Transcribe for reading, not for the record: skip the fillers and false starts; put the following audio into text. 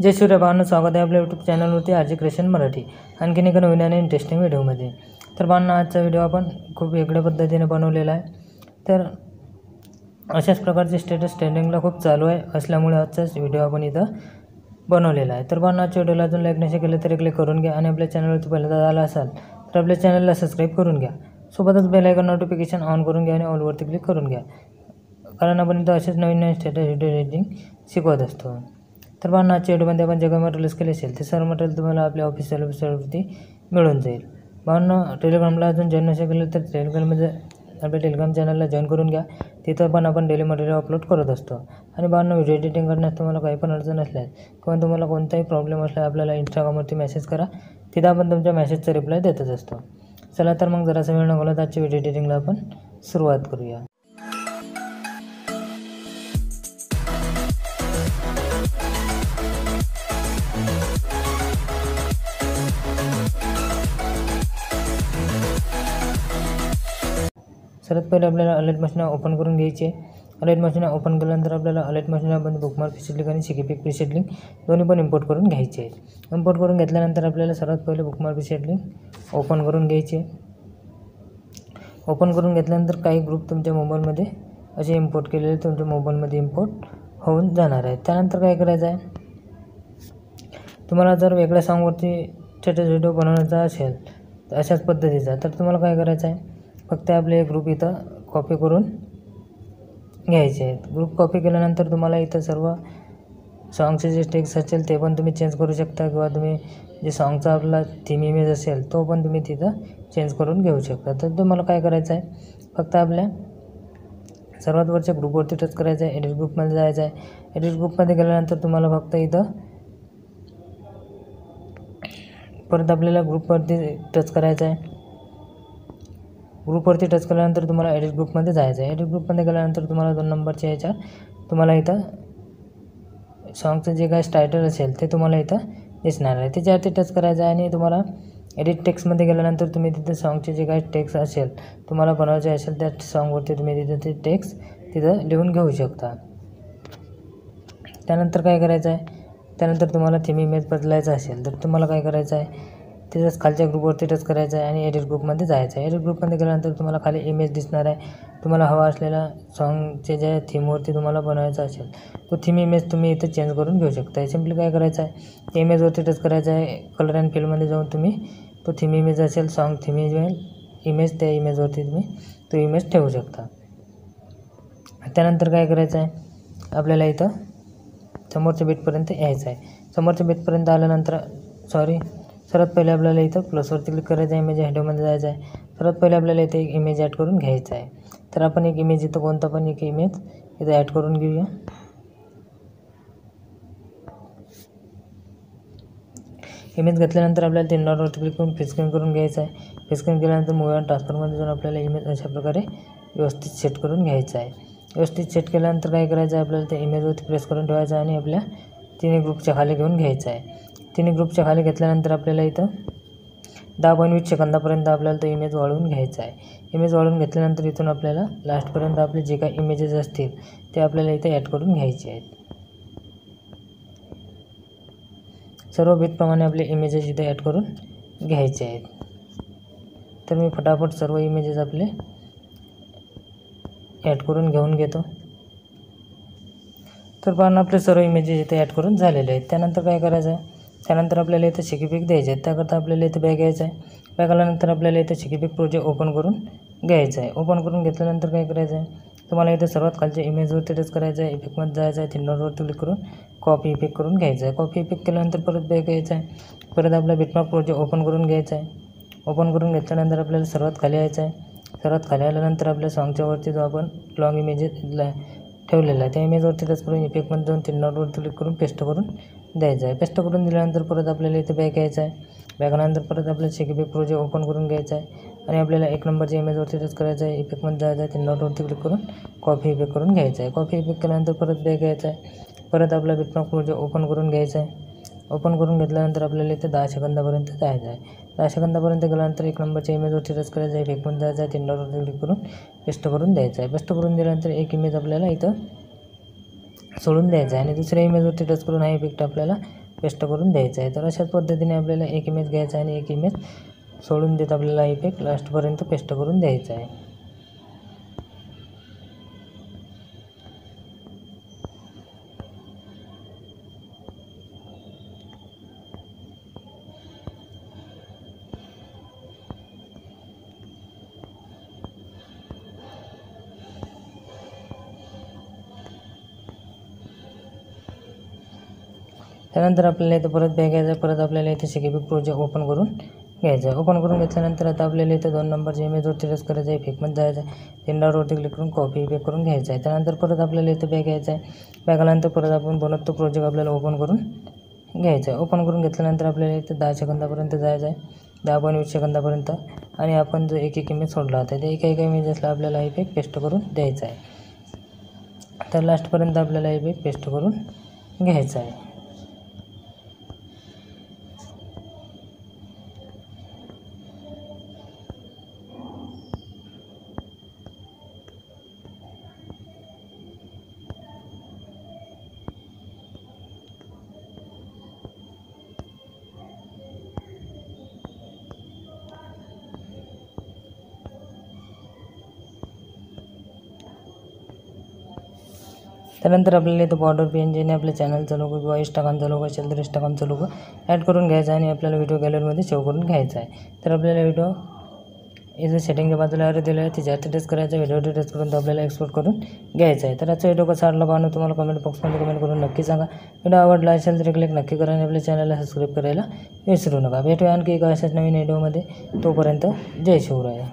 जय शिवराय भावांनो, स्वागत आहे आपल्या यूट्यूब चॅनलवरती आरजी क्रिएशन मराठी. आणखीन एका नवीन आणि इंटरेस्टिंग व्हिडिओमध्ये. तर भावांनो, आजचा व्हिडिओ आपण खूप वेगळ्या पद्धतीने बनवलेला आहे. तर अशाच प्रकारचे स्टेटस ट्रेंडिंगला खूप चालू आहे असल्यामुळे आजचाच व्हिडिओ आपण इथं बनवलेला आहे. तर भावांनो, आजच्या व्हिडिओला अजून लाईक नसेल केलं तरी क्लिक करून घ्या आणि आपल्या चॅनलवरती पहिल्यांदा आला असाल तर आपल्या चॅनलला सबस्क्राईब करून घ्या. सोबतच बेल आयकॉन नोटिफिकेशन ऑन करून घ्या आणि ऑलवरती क्लिक करून घ्या, कारण आपण इथं असेच नवीन नवीन स्टेटस व्हिडिओ एडिटिंग शिकवत असतो. तर भावांनो, आजच्या व्हिडिओमध्ये आपण जे काही मटेरियल केले असेल ते सर्व मटेरियल तुम्हाला आपल्या ऑफिशियल वेबसाईटवरती मिळून जाईल. भावांनो, टेलिग्रामला अजून जॉईन नसेल केलं तर टेलिग्राममध्ये आपल्या टेलिग्राम चॅनलला जॉईन करून घ्या. तिथं पण आपण डेली मटेरियल अपलोड करत असतो. आणि भावांनो, व्हिडिओ एडिटिंग करण्यास तुम्हाला काही पण अडचण असल्यास किंवा तुम्हाला कोणताही प्रॉब्लेम असल्यास आपल्याला इंस्टाग्रामवरती मेसेज करा. तिथं आपण तुमच्या मेसेजचा रिप्लाय देतच असतो. चला तर मग जरासा वेळ न घालवता आजच्या व्हिडिओ एडिटिंगला आपण सुरुवात करूया. सर्वात पहिले आपल्याला अलर्ट मशीन ओपन करून घ्यायची आहे. अलर्ट मशीन ओपन केल्यानंतर आपल्याला अलर्ट मशीनमध्ये बुकमार्क प्रीसेट लिंक आणि CKPIC प्रीसेट लिंक दोन्ही पण इम्पोर्ट करून घ्यायचे आहेत. इम्पोर्ट करून घेतल्यानंतर आपल्याला सर्वात पहिले बुकमार्क प्रीसेट लिंक ओपन करून घ्यायची आहे. ओपन करून घेतल्यानंतर काही ग्रुप तुमच्या मोबाईलमध्ये असे इम्पोर्ट केलेले तुमच्या मोबाईलमध्ये इम्पोर्ट होऊन जाणार आहेत. त्यानंतर काय करायचं आहे, तुम्हाला जर वेगळ्या सॉन्गवरती स्टेटस व्हिडिओ बनवण्याचा असेल तर अशाच पद्धतीचा, तर तुम्हाला काय करायचं आहे, फक्त आपले ग्रुप इथं कॉपी करून घ्यायचे आहेत. ग्रुप कॉपी केल्यानंतर तुम्हाला इथं सर्व सॉन्गचे जे टेक्स्ट असेल ते पण तुम्ही चेंज करू शकता, किंवा तुम्ही जे सॉन्गचा आपला थीम इमेज असेल तो पण तुम्ही तिथं चेंज करून घेऊ शकता. तर तुम्हाला काय करायचं आहे, फक्त आपल्या सर्वात वरच्या ग्रुपवरती टच करायचं आहे. एडिट ग्रुपमध्ये जायचं आहे. एडिट ग्रुपमध्ये गेल्यानंतर तुम्हाला फक्त इथं परत आपल्याला ग्रुपवरती टच करायचं आहे. ग्रुपवरती टच केल्यानंतर तुम्हाला एडिट ग्रुपमध्ये जायचं आहे. एडिट ग्रुपमध्ये गेल्यानंतर तुम्हाला 2 नंबरच्या ह्याच्यात तुम्हाला इथं सॉन्गचं जे काही टायटल असेल ते तुम्हाला इथं दिसणार आहे. त्याच्यावरती टच करायचं आहे आणि तुम्हाला एडिट टेक्स्टमध्ये गेल्यानंतर तुम्ही तिथं सॉन्गचे जे काही टेक्स्ट असेल तुम्हाला बनवायचे असेल त्या सॉन्गवरती तुम्ही तिथं ते टेक्स्ट तिथं लिहून घेऊ शकता. त्यानंतर काय करायचं आहे, त्यानंतर तुम्हाला थीम इमेज बदलायचा असेल तर तुम्हाला काय करायचं आहे, तिथंच खालच्या ग्रुपवरती टच करायचं आहे आणि एडिट ग्रुपमध्ये जायचं आहे. एडिट ग्रुपमध्ये गेल्यानंतर तुम्हाला खाली इमेज दिसणार आहे. तुम्हाला हवा असलेला सॉन्गचे ज्या थीमवरती तुम्हाला बनवायचा असेल तो थीम इमेज तुम्ही इथं चेंज करून घेऊ शकता. सिम्पली काय करायचं आहे, इमेजवरती टच करायचं आहे. कलर अँड फिलमध्ये जाऊन तुम्ही तो थीम इमेज असेल, सॉन्ग थीम इमेज त्या इमेजवरती तुम्ही तो इमेज ठेवू शकता. त्यानंतर काय करायचं आहे, आपल्याला इथं समोरच्या बीटपर्यंत यायचं आहे. समोरच्या बीटपर्यंत आल्यानंतर सर्वात पहिले आपल्याला इथं प्लसवरती क्लिक करायचं आहे. इमेज हेडोमध्ये जायचं आहे. सर्वात पहिले आपल्याला इथे एक इमेज ॲड करून घ्यायचा आहे. तर आपण एक इमेज इथं कोणता पण एक इमेज इथं ॲड करून घेऊया. इमेज घेतल्यानंतर आपल्याला 3 डॉटवरती क्लिक करून फिस्कन करून घ्यायचं आहे. फिस्कन केल्यानंतर मूव्ह अँड ट्रान्सफरमध्ये जाऊन आपल्याला इमेज अशा प्रकारे व्यवस्थित सेट करून घ्यायचं आहे. व्यवस्थित सेट केल्यानंतर काय करायचं आहे, आपल्याला त्या इमेजवरती प्रेस करून ठेवायचं आहे आणि आपल्या तिन्ही ग्रुपच्या खाली घेऊन घ्यायचं आहे. तिन्ही ग्रुपच्या खाली घेतल्यानंतर आपल्याला इथं 10.20 सेकंदापर्यंत आपल्याला तो इमेज वाढवून घ्यायचा आहे. इमेज वाढवून घेतल्यानंतर इथून आपल्याला लास्टपर्यंत आपले जे काही इमेजेस असतील ते आपल्याला इथे ॲड करून घ्यायचे आहेत. सर्व बीटप्रमाणे आपले इमेजेस इथे ॲड करून घ्यायचे आहेत. तर मी फटाफट सर्व इमेजेस आपले ॲड करून घेऊन घेतो. तर पाहून आपले सर्व इमेजेस इथे ॲड करून झालेले आहेत. त्यानंतर काय करायचं आहे, त्यानंतर आपल्याला इथं CKPIC द्यायचे आहेत. त्याकरता आपल्याला इथं बॅग घ्यायचं आहे. बॅग आल्यानंतर आपल्याला इथं CKPIC प्रोजेक्ट ओपन करून घ्यायचं आहे. ओपन करून घेतल्यानंतर काय करायचं आहे, तुम्हाला इथं सर्वात खालच्या इमेजवरती टच करायचं आहे. इफेक्टमध्ये जायचं आहे. 3 डॉटवरती क्लिक करून कॉपी इफेक्ट करून घ्यायचं आहे. कॉपी इफेक्ट केल्यानंतर परत बॅग घ्यायचं आहे. परत आपला बिटमार्क प्रोजेक्ट ओपन करून घ्यायचा आहे. ओपन करून घेतल्यानंतर आपल्याला सर्वात खाली यायचं आहे. सर्वात खाली आल्यानंतर आपल्या सॉन्गच्या वरती जो आपण लॉंग इमेजेस ठेवलेला आहे त्या इमेजवरती टच करून इफेक्टमध्ये जाऊन 3 डॉटवरती क्लिक करून पेस्ट करून द्यायचं आहे. पेस्ट करून दिल्यानंतर परत आपल्याला इथे बॅग घ्यायचं आहे. बॅग आल्यानंतर परत आपल्याला CKPIC प्रोजेक्ट ओपन करून घ्यायचा आहे आणि आपल्याला 1 नंबरच्या इमेजवरती टच करायचं आहे. इफेक्टमध्ये जायचं आहे. 3 डॉटवरती क्लिक करून कॉपी इफेक्ट करून घ्यायचं आहे. कॉपी इफेक्ट केल्यानंतर परत बॅग घ्यायचा आहे. परत आपला बिटमार्क प्रोजेक्ट ओपन करून घ्यायचा आहे. ओपन करून घेतल्यानंतर आपल्याला इथे 10 सेकंदापर्यंत जायचं आहे. 10 सेकंदापर्यंत गेल्यानंतर 1 नंबरच्या इमेजवरती टच करायचं आहे. इफेक्टमध्ये जायचं आहे. 3 डॉटवरती क्लिक करून पेस्ट करून द्यायचं आहे. पेस्ट करून दिल्यानंतर एक इमेज आपल्याला इथं सोडून द्यायचं आहे आणि दुसऱ्या इमेजवरती टच करून हा इफेक्ट आपल्याला पेस्ट करून द्यायचा आहे. तर अशाच पद्धतीने आपल्याला एक इमेज घ्यायचा आहे आणि एक इमेज सोडून देत आपल्याला इफेक्ट लास्टपर्यंत पेस्ट करून द्यायचा आहे. त्यानंतर आपल्याला इथं परत बॅग घ्यायचं आहे. परत आपल्याला इथे CKB प्रोजेक्ट ओपन करून घ्यायचं आहे. ओपन करून घेतल्यानंतर आता आपल्याला इथं 2 नंबरच्या इमेजवरती टच करायचं आहे. इफेक्टमध्ये जायचं आहे. 3 डॉटवरती क्लिक करून कॉपी इफेक्ट करून घ्यायचं आहे. त्यानंतर परत आपल्याला इथं बॅग घ्यायचं आहे. बॅग आल्यानंतर परत आपण बनवतो प्रोजेक्ट आपल्याला ओपन करून घ्यायचं आहे. ओपन करून घेतल्यानंतर आपल्याला इथं 10 सेकंदापर्यंत जायचं आहे. 10-20 सेकंदापर्यंत. आणि आपण जो एक इमेज सोडला होता त्या एका इमेजेसला आपल्याला इफेक्ट पेस्ट करून द्यायचा आहे. तर लास्टपर्यंत आपल्याला इफेक्ट पेस्ट करून घ्यायचा आहे. त्यानंतर आपल्याला इथं बॉर्डर PNG आपल्या चॅनलचा लोगो किंवा इंस्टाग्रामचा लोगो असेल तर इंस्टाग्रामचा लोगो ॲड करून घ्यायचा आहे आणि आपल्याला व्हिडिओ गॅलरीमध्ये सेव्ह करून घ्यायचा आहे. तर आपल्याला व्हिडिओ इथं सेटिंगच्या बाजूला ॲरो दिलं आहे त्याच्यावरती टच करायचं आहे. व्हिडिओ टच करून तो आपल्याला एक्सपोर्ट करून घ्यायचा आहे. तर आजचा व्हिडिओ कसा वाटला पाहणं तुम्हाला कमेंट बॉक्समध्ये कमेंट करून नक्की सांगा. व्हिडिओ आवडला असेल तर क्लिक नक्की करा आणि आपल्या चॅनलला सबस्क्राईब करायला विसरू नका. भेटूया आणखी एका अशाच नवीन व्हिडिओमध्ये. तोपर्यंत जय शिवराय.